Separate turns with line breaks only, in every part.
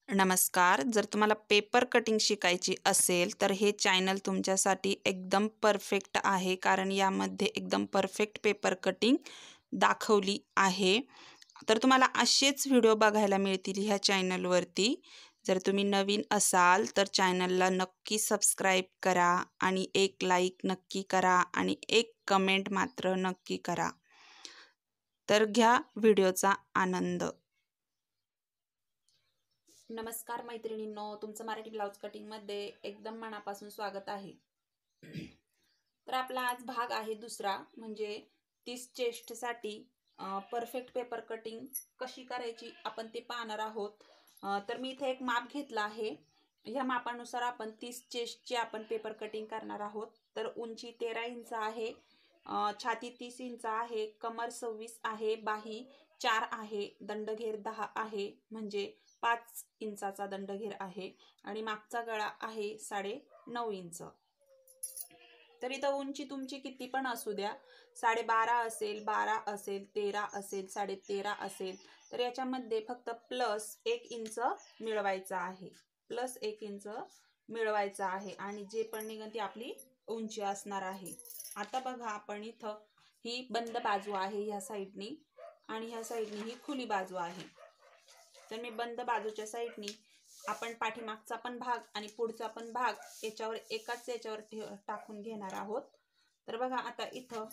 नमस्कार. जर तुम्हाला पेपर कटिंग शिकायची असेल, तर हे चॅनल तुमच्यासाठी एकदम परफेक्ट आहे. कारण यामध्ये एकदम परफेक्ट पेपर कटिंग दाखवली आहे. तर तुम्हाला असेच व्हिडिओ बघायला मिळतील ह्या चॅनलवरती. जर तुम्ही नवीन असाल, तर चॅनलला नक्की सबस्क्राईब करा आणि एक लाईक नक्की करा आणि एक कमेंट मात्र नक्की करा. तर घ्या व्हिडिओचा आनंद. नमस्कार मैत्रिणींनो, तुमचं मराठी ब्लाउज कटिंगमध्ये एकदम मनापासून स्वागत आहे. तर आपला आज भाग आहे दुसरा, म्हणजे 30 चेस्टसाठी परफेक्ट पेपर कटिंग कशी करायची आपण ते पाहणार आहोत. तर मी इथे एक माप घेतला आहे. ह्या मापानुसार आपण 30 चेस्टची आपण पेपर कटिंग करणार आहोत. तर उंची 13 इंच आहे, छाती 30 इंच आहे, कमर 26 आहे, बाही 4 आहे, दंडघेर 10 आहे, म्हणजे 5 इंचाचा दंडघेर आहे आणि मागचा गळा आहे 9.5 इंच. तर इथं उंची तुमची किती पण असू द्या, 12.5 असेल, 12 असेल, 13 असेल, 13.5 असेल, तर याच्यामध्ये फक्त प्लस 1 इंच मिळवायचा आहे. प्लस 1 इंच मिळवायचा आहे आणि जे पण निघेल ती आपली उंची असणार आहे. आता बघा, आपण इथं ही बंद बाजू आहे ह्या साईडनी आणि ह्या साईडनी ही खुली बाजू आहे. तर मी बंद बाजूच्या साईडनी आपण पाठीमागचा पण भाग आणि पुढचा पण भाग याच्यावर एकाच याच्यावर टाकून घेणार आहोत. तर बघा, आता इथं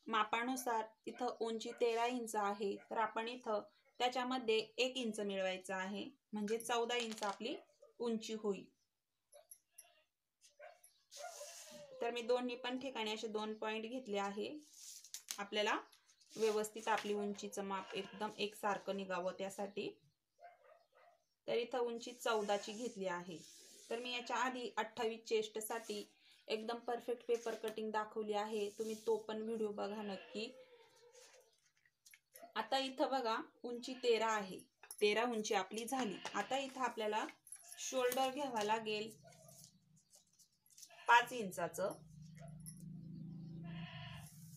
मापानुसार इथं उंची 13 इंच आहे, तर आपण इथं त्याच्यामध्ये 1 इंच मिळवायचं आहे, म्हणजे 14 इंच आपली उंची होईल. तर मी दोन्ही पण ठिकाणी असे 2 पॉइंट घेतले आहे. आपल्याला व्यवस्थित आपली उंचीचं माप एकदम एकसारखं निघावं त्यासाठी. तर इथं उंची 14ची घेतली आहे. तर मी याच्या आधी 28 चेस्टसाठी एकदम परफेक्ट पेपर कटिंग दाखवली आहे, तुम्ही तो पण व्हिडिओ बघा नक्की. आता इथं बघा, उंची 13 आहे, 13 उंची आपली झाली. आता इथं आपल्याला शोल्डर घ्यावा लागेल 5 इंचाचं.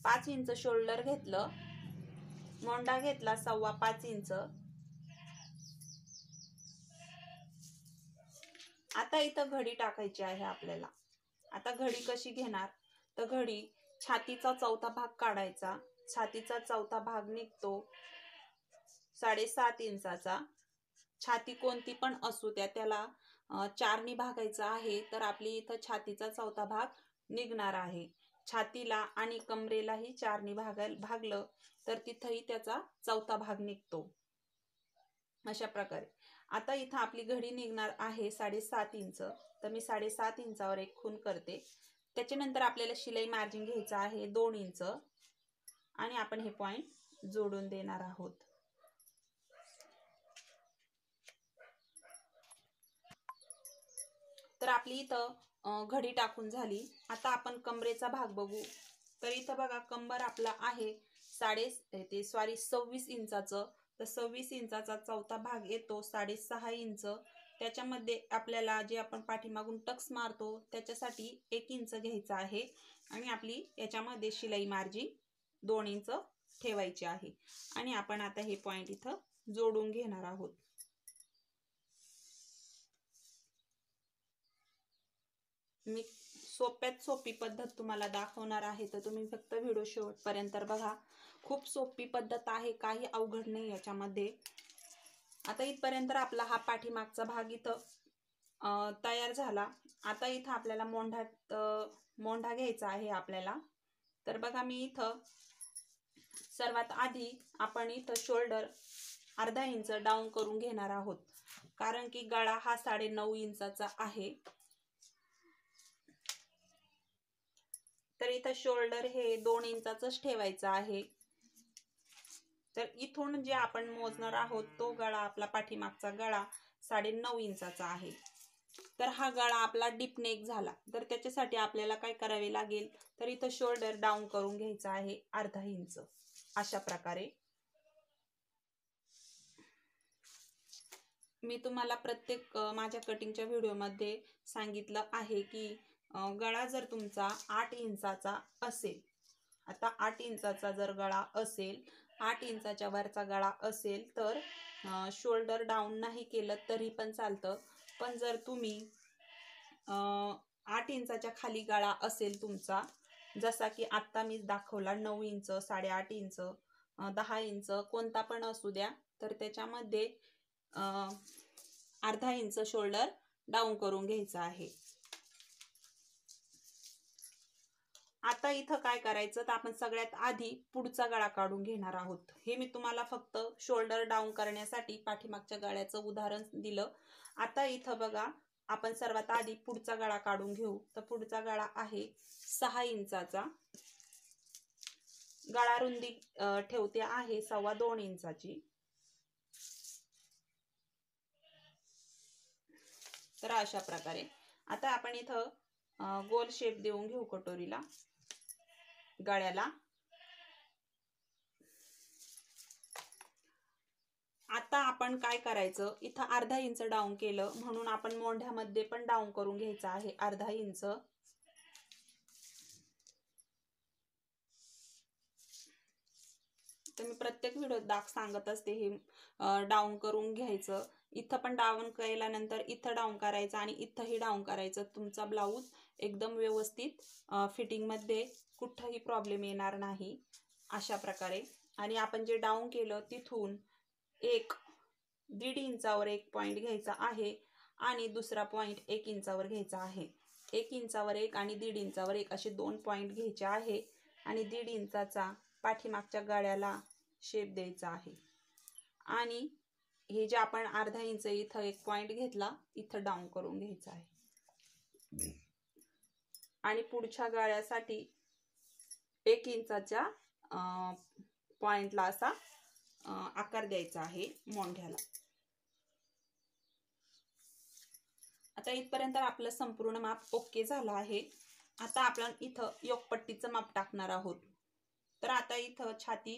5 इंच शोल्डर घेतलं, मोंडा घेतला 5.25 इंच. आता इथं घडी टाकायची आहे आपल्याला. आता घडी कशी घेणार, तर घडी छातीचा चौथा भाग काढायचा. छातीचा चौथा भाग निघतो 7.5 इंचाचा. छाती कोणती पण असू द्या, त्याला 4नी भागायचं आहे, तर आपली इथं छातीचा चौथा भाग निघणार आहे. छातीला आणि कमरेलाही 4नी भागलं तर तिथंही त्याचा चौथा भाग निघतो, अशा प्रकारे. आता इथं आपली घडी निघणार आहे 7.5 इंच. तर मी 7.5 इंचावर एक खूण करते. त्याच्यानंतर आपल्याला शिलाई मार्जिन घ्यायचं आहे 2 इंच आणि आपण हे पॉइंट जोडून देणार आहोत. तर आपली इथं घडी टाकून झाली. आता आपण कमरेचा भाग बघू. तर इथं बघा, कंबर आपला आहे 26 इंचाचं. तर 26 इंचाचा चौथा भाग येतो 6.5 इंच. त्याच्यामध्ये आपल्याला जे आपण पाठीमागून टक्स मारतो त्याच्यासाठी 1 इंच घ्यायचा आहे आणि आपली याच्यामध्ये शिलाई मार्जिन 2 इंच ठेवायची आहे आणि आपण आता हे पॉइंट इथं जोडून घेणार आहोत. मी सोप्यात सोपी पद्धत तुम्हाला दाखवणार आहे, तर तुम्ही फक्त व्हिडिओ शेवटपर्यंत बघा. खूप सोपी पद्धत आहे, काही अवघड नाही याच्यामध्ये. आता इथपर्यंत आपला हा पाठीमागचा भाग इथं तयार झाला. आता इथं आपल्याला मोंढा घ्यायचा आहे आपल्याला. तर बघा, मी इथं सर्वात आधी आपण इथं शोल्डर अर्धा इंच डाऊन करून घेणार आहोत, कारण की गळा हा 9.5 इंचाचा आहे. तर इथं शोल्डर हे 2 इंचाचंच ठेवायचं आहे. तर इथून जे आपण मोजणार आहोत तो गळा, आपला पाठीमागचा गळा 9.5 इंचाचा आहे. तर हा गळा आपला डीप नेक झाला. तर त्याच्यासाठी आपल्याला काय करावे लागेल, तर इथं शोल्डर डाऊन करून घ्यायचा आहे अर्धा इंच, अशा प्रकारे. मी तुम्हाला प्रत्येक माझ्या कटिंगच्या व्हिडिओमध्ये सांगितलं आहे की गळा जर तुमचा 8 इंचाचा असेल, आता 8 इंचाचा जर गळा असेल, 8 इंचाच्या वरचा गळा असेल, तर शोल्डर डाऊन नाही केलं तरी पण चालतं. पण जर तुम्ही 8 इंचाच्या खाली गळा असेल तुमचा, जसा की आत्ता मी दाखवला 9 इंच, 8.5 इंच, 10 इंच कोणता पण असू द्या, तर त्याच्यामध्ये अर्धा इंच शोल्डर डाऊन करून घ्यायचा आहे. आता इथं काय करायचं, तर आपण सगळ्यात आधी पुढचा गळा काढून घेणार आहोत. हे मी तुम्हाला फक्त शोल्डर डाऊन करण्यासाठी पाठीमागच्या गळ्याचं उदाहरण दिलं. आता इथं बघा, आपण सर्वात आधी पुढचा गळा काढून घेऊ. तर पुढचा गळा आहे 6 इंचाचा. गळा रुंदी ठेवते आहे 2.25 इंचाची. तर अशा प्रकारे आता आपण इथं गोल शेप देऊन घेऊ कटोरीला, गळ्याला. आता आपण काय करायचं, इथं अर्धा इंच डाऊन केलं म्हणून आपण मोंढ्यामध्ये पण डाऊन करून घ्यायचं आहे अर्धा इंच. तर मी प्रत्येक व्हिडिओत सांगत असते हे डाऊन करून घ्यायचं. इथं पण डाऊन केल्यानंतर इथं डाऊन करायचं आणि इथंही डाऊन करायचं. तुमचा ब्लाऊज एकदम व्यवस्थित फिटिंगमध्ये कुठंही प्रॉब्लेम येणार नाही अशा प्रकारे. आणि आपण जे डाऊन केलं तिथून 1.5 इंचावर एक पॉईंट घ्यायचा आहे आणि दुसरा पॉईंट 1 इंचावर घ्यायचा आहे. 1 इंचावर एक आणि 1.5 इंचावर एक असे 2 पॉईंट घ्यायचे आहे आणि 1.5 इंचाचा पाठीमागच्या गळ्याला शेप द्यायचा आहे. आणि हे जे आपण अर्धा इंच इथं एक पॉईंट घेतला, इथं डाऊन करून घ्यायचा आहे. आणि पुढच्या गळ्यासाठी 1 इंचाच्या पॉईंटला असा आकार द्यायचा आहे मोंढ्याला. आता इथपर्यंत आपलं संपूर्ण माप ओके झालं आहे. आता आपण इथं योकपट्टीचं माप टाकणार आहोत. तर आता इथं छाती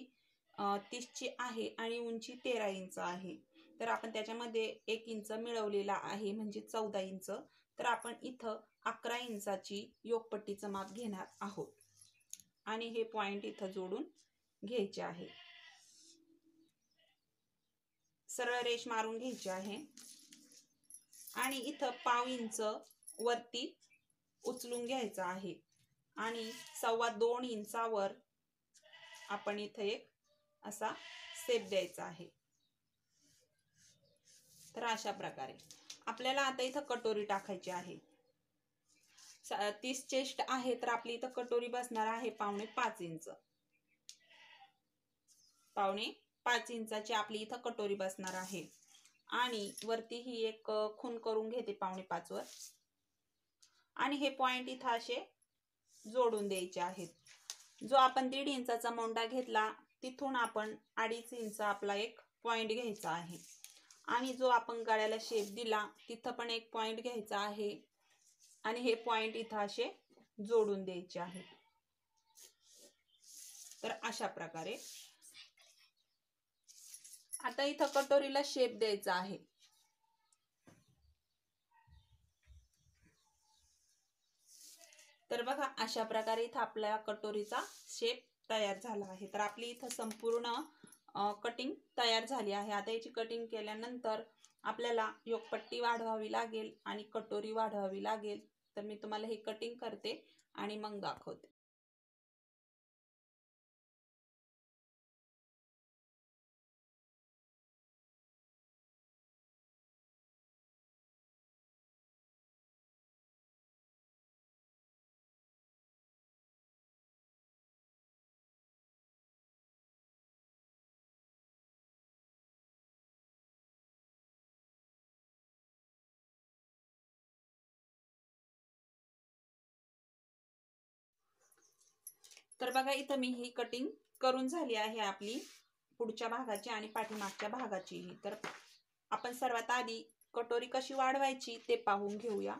30ची आहे आणि उंची 13 इंच आहे. तर आपण त्याच्यामध्ये 1 इंच मिळवलेला आहे म्हणजे 14 इंच. तर आपण इथं 11 इंचाची योकपट्टीचं माप घेणार आहोत आणि हे पॉईंट इथं जोडून घ्यायचे आहे. सरळ रेष मारून घ्यायची आहे आणि इथं 1/2 इंच वरती उचलून घ्यायचा आहे आणि 2.25 इंचावर आपण इथं एक असा शेप द्यायचा आहे. तर अशा प्रकारे आपल्याला आता इथं कटोरी टाकायची आहे. 30 चेस्ट आहे तर आपली इथं कटोरी बसणार आहे 5.25 इंच. 5.25 इंचाची आपली इथं कटोरी बसणार आहे. आणि वरती ही एक खून करून घेते 5.25 वर आणि हे पॉइंट इथं असे जोडून द्यायचे आहेत. जो आपण 1.5 इंचाचा मोंडा घेतला तिथून आपण 2.5 इंच आपला एक पॉइंट घ्यायचा आहे आणि जो आपण गळ्याला शेप दिला तिथं पण एक पॉइंट घ्यायचा आहे आणि हे पॉइंट इथं असे जोडून द्यायचे आहेत. तर अशा प्रकारे आता इथं कटोरीला शेप द्यायचा आहे. तर बघा अशा प्रकारे इथं आपल्या कटोरीचा शेप तयार झाला आहे. तर आपली इथं संपूर्ण कटिंग तयार झाली आहे. आता याची कटिंग केल्यानंतर आपल्याला योकपट्टी वाढवावी लागेल आणि कटोरी वाढवावी लागेल. तर मी तुम्हाला हे कटिंग करते आणि मग दाखवते. तर बघा इथं मी ही कटिंग करून झाली आहे आपली पुढच्या भागाची आणि पाठीमागच्या भागाचीही. तर आपण सर्वात आधी कटोरी कशी वाढवायची ते पाहून घेऊया.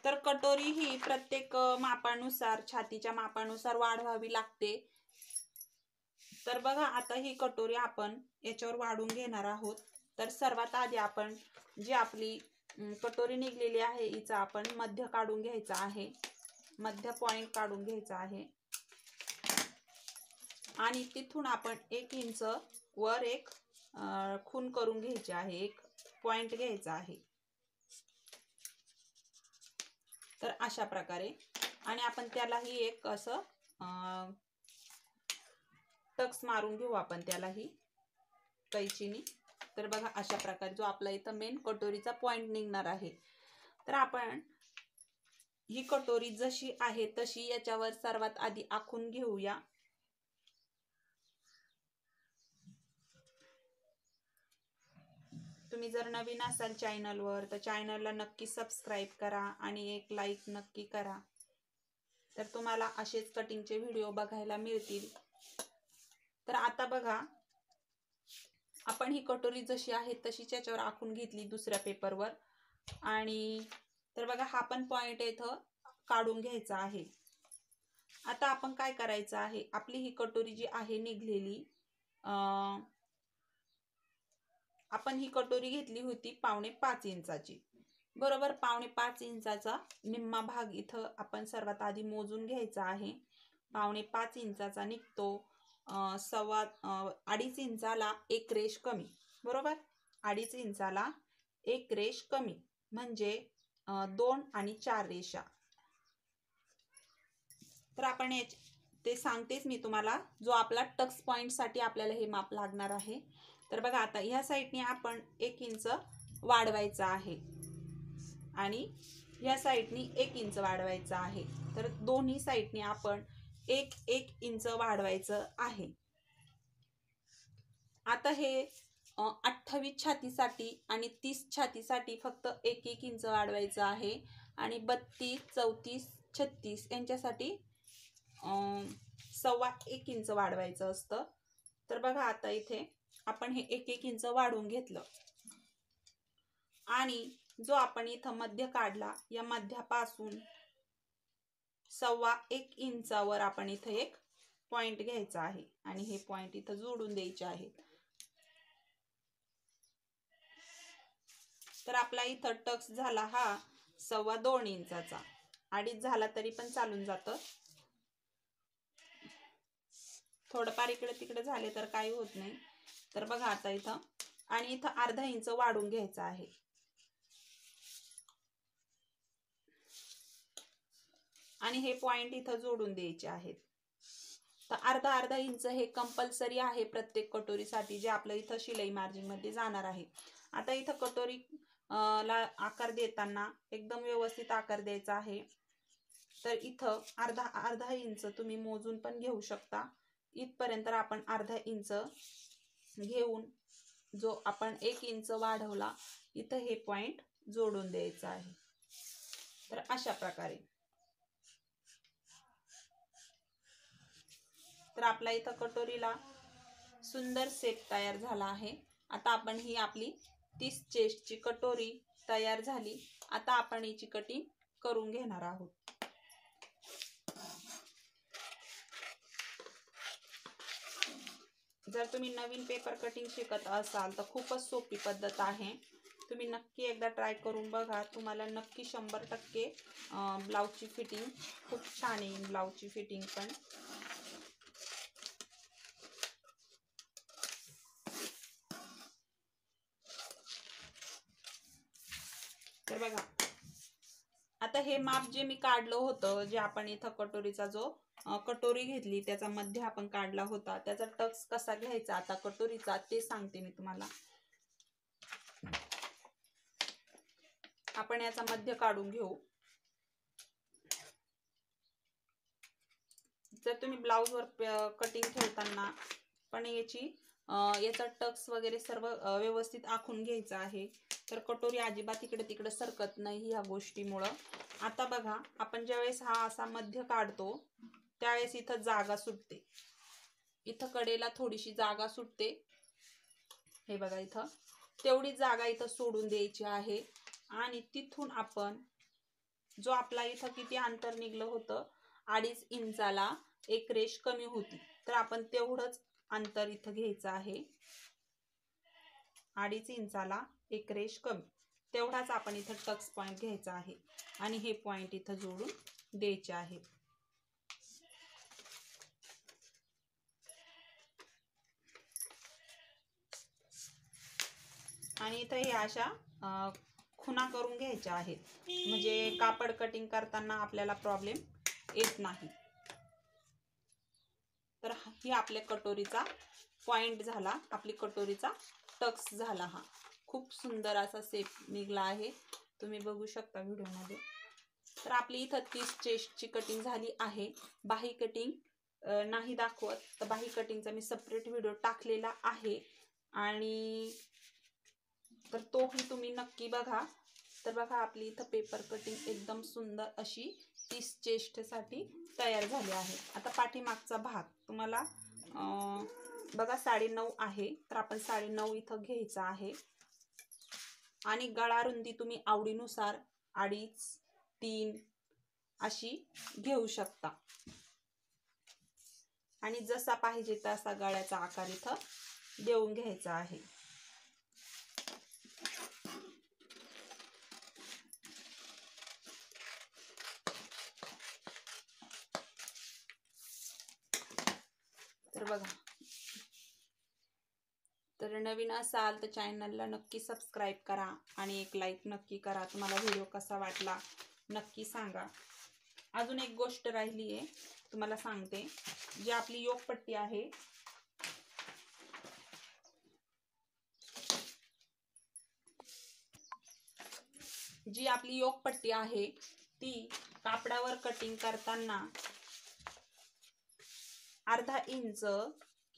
तर कटोरी ही प्रत्येक मापानुसार छातीच्या मापानुसार वाढवावी लागते. तर बघा आता ही कटोरी आपण याच्यावर वाढून घेणार आहोत. तर सर्वात आधी आपण जी आपली कटोरी निघलेली आहे हिचा आपण मध्य काढून घ्यायचा आहे. मध्य पॉइंट काढून घ्यायचा आहे आणि तिथून आपण 1 इंच वर एक खून करून घ्यायची आहे, एक पॉइंट घ्यायचा आहे. तर अशा प्रकारे आणि आपण त्यालाही एक असं टक्स मारून घेऊ आपण त्यालाही कैचीनी. तर बघा अशा प्रकारे जो आपला इथं मेन कटोरीचा पॉइंट निघणार आहे. तर आपण ही कटोरी जशी आहे तशी याच्यावर सर्वात आधी आखून घेऊया. तुम्ही जर नवीन असाल चॅनलवर तर चॅनलला नक्की सबस्क्राईब करा आणि एक लाईक नक्की करा. तर तुम्हाला असेच कटिंगचे व्हिडिओ बघायला मिळतील. तर आता बघा आपण ही कटोरी जशी आहे तशीच याच्यावर आखून घेतली दुसऱ्या पेपरवर. आणि तर बघा हा पण पॉइंट इथं काढून घ्यायचा आहे. आता आपण काय करायचं आहे, आपली ही कटोरी जी आहे निघलेली, आपण ही कटोरी घेतली होती 5.25 इंचाची, बरोबर. 5.25 इंचाचा निम्मा भाग इथं आपण सर्वात आधी मोजून घ्यायचा आहे. 5.25 इंचाचा निघतो 2.5 इंचाला एक रेष कमी, बरोबर. 2.5 इंचाला एक रेष कमी म्हणजे 2 आणि 4 रेषा. तर आपण ते सांगतेच मी तुम्हाला, जो आपला टक्स पॉइंट साठी आपल्याला हे माप लागणार आहे. तर बघा आता ह्या साईडने आपण 1 इंच वाढवायचा आहे आणि ह्या साईडने 1 इंच वाढवायचा आहे. तर दोन्ही साईडने आपण 1-1 इंच वाढवायचं आहे. आता हे 28 छातीसाठी आणि 30 छातीसाठी फक्त 1-1 इंच वाढवायचं आहे आणि 32, 34, 36 यांच्यासाठी 1.25 इंच वाढवायचं असतं. तर बघा आता इथे आपण हे 1-1 इंच वाढवून घेतलं आणि जो आपण इथं मध्य काढला या मध्यापासून 1.25 इंचावर आपण इथं एक पॉइंट घ्यायचा आहे आणि हे पॉइंट इथं जोडून द्यायचे आहेत. तर आपला इथं टक्स झाला हा 2.25 इंचाचा. 2.5 झाला तरी पण चालून जातं, थोडंफार इकडे तिकडे झाले तर काही होत नाही. तर बघा आता इथं आणि इथं 1/2 इंच वाढून घ्यायचा आहे आणि हे पॉइंट इथं जोडून द्यायचे आहेत. तर 1/2 इंच हे कंपल्सरी आहे प्रत्येक कटोरीसाठी, जे आपलं इथं शिलाई मार्जिन मध्ये जाणार आहे. आता इथं कटोरी ला आकार देताना एकदम व्यवस्थित आकार द्यायचा आहे. तर इथं अर्धा इंच तुम्ही मोजून पण घेऊ शकता. इथपर्यंत आपण 1/2 इंच घेऊन जो आपण 1 इंच वाढवला इथं हे पॉइंट जोडून द्यायचा आहे. तर अशा प्रकारे तर आपला इथं कटोरीला सुंदर शेप तयार झाला आहे. आता आपण ही आपली 30 चेस्टची कटोरी तयार झाली. आता आपण हिची कटिंग करून घेणार आहोत. जर तुम्ही नवीन पेपर कटिंग शिकत असाल तर खूपच सोपी पद्धत आहे. तुम्ही नक्की एकदा ट्राय करून बघा. तुम्हाला नक्की 100% ब्लाउजची फिटिंग खूप छान येईल. ब्लाउजची फिटिंग पण तर बघा आता हे माप जे मी काढलं होतं, जे आपण इथं कटोरीचा जो कटोरी घेतली त्याचा मध्य आपण काढला होता, त्याचा टक्स कसा घ्यायचा आता कटोरीचा ते सांगते मी तुम्हाला. आपण याचा मध्य काढून घेऊ. जर तुम्ही ब्लाउजवर कटिंग ठेवताना पण याचा टक्स वगैरे सर्व व्यवस्थित आखून घ्यायचा आहे. तर कटोरी अजिबात इकडे तिकडे सरकत नाही ह्या गोष्टीमुळं. आता बघा आपण ज्यावेळेस हा असा मध्य काढतो त्यावेळेस इथं जागा सुटते, इथं कडेला थोडीशी जागा सुटते. हे बघा इथं तेवढी जागा इथं सोडून द्यायची आहे आणि तिथून आपण जो आपला इथं किती अंतर निघलं होतं 2.5 इंचाला एक रेष कमी होती, तर आपण तेवढंच अंतर इथं घ्यायचं आहे. 2.5 इंचाला एक रेष कमी, तेवढाच आपण इथं टक्स पॉइंट घ्यायचा आहे आणि हे पॉइंट इथं जोडून द्यायचे आहे. आणि इथं हे अशा खुणा करून घ्यायच्या आहेत, म्हणजे कापड कटिंग करताना आपल्याला प्रॉब्लेम येत नाही. तर ही आपल्या कटोरीचा पॉइंट झाला, आपली कटोरीचा टक्स झाला. हा खूप सुंदर असा शेप निघला आहे, तुम्ही बघू शकता व्हिडिओमध्ये. तर आपली इथं 30 चेस्टची कटिंग झाली आहे. बाही कटिंग नाही दाखवत, तर बाही कटिंगचा मी सेपरेट व्हिडिओ टाकलेला आहे, आणि तर तोही तुम्ही नक्की बघा. तर बघा आपली इथं पेपर कटिंग एकदम सुंदर अशी 30 चेस्टसाठी तयार झाली आहे. आता पाठीमागचा भाग तुम्हाला बघा 9.5 आहे, तर आपण 9.5 इथं घ्यायचा आहे. आणि गळा रुंदी तुम्ही आवडीनुसार 2.5, 3 अशी घेऊ शकता, आणि जसा पाहिजे तसा गळ्याचा आकार इथं देऊन घ्यायचा आहे. तर बघा, तर नवीन असाल तर चॅनलला नक्की सबस्क्राईब करा आणि एक लाईक नक्की करा. तुम्हाला व्हिडिओ कसा वाटला नक्की सांगा. अजून एक गोष्ट राहिली आहे, तुम्हाला सांगते. जी आपली योकपट्टी आहे, जी आपली योकपट्टी आहे ती कापडावर कटिंग करताना अर्धा इंच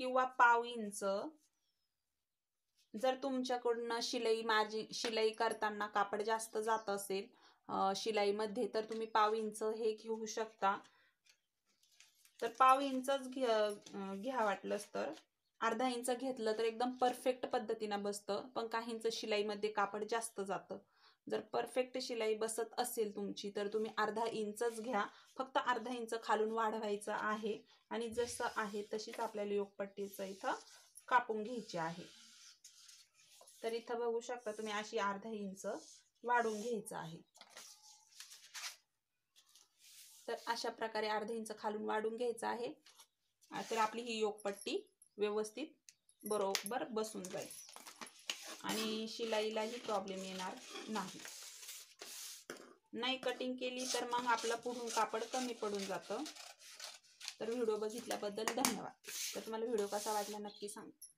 किंवा पाव इंच, जर तुमच्याकडून शिलाई करताना कापड जास्त जात असेल शिलाईमध्ये, तर तुम्ही पाव इंच हे घेऊ शकता. तर पाव इंचच घ्या वाटलंच तर. अर्धा इंच घेतलं तर एकदम परफेक्ट पद्धतीनं बसतं, पण काहींचं शिलाईमध्ये कापड जास्त जातं. जर परफेक्ट शिलाई बसत असेल तुमची तर तुम्ही अर्धा इंचच घ्या. फक्त अर्धा इंच खालून वाढवायचं आहे, आणि जसं आहे तशीच आपल्याला योकपट्टीचं इथं कापून घ्यायची आहे. तर इथं बघू शकता तुम्ही, अशी अर्धा इंच वाढून घ्यायचं आहे. तर अशा प्रकारे अर्धा इंच खालून वाढून घ्यायचं आहे. तर आपली ही योकपट्टी व्यवस्थित बरोबर बसून जाईल, आणि शिलाईलाही प्रॉब्लेम येणार नाही. नाही कटिंग केली तर मग आपलं पुढून कापड कमी पडून जातं. तर व्हिडिओ बघितल्याबद्दल धन्यवाद. तर तुम्हाला व्हिडिओ कसा वाटला नक्की सांगा.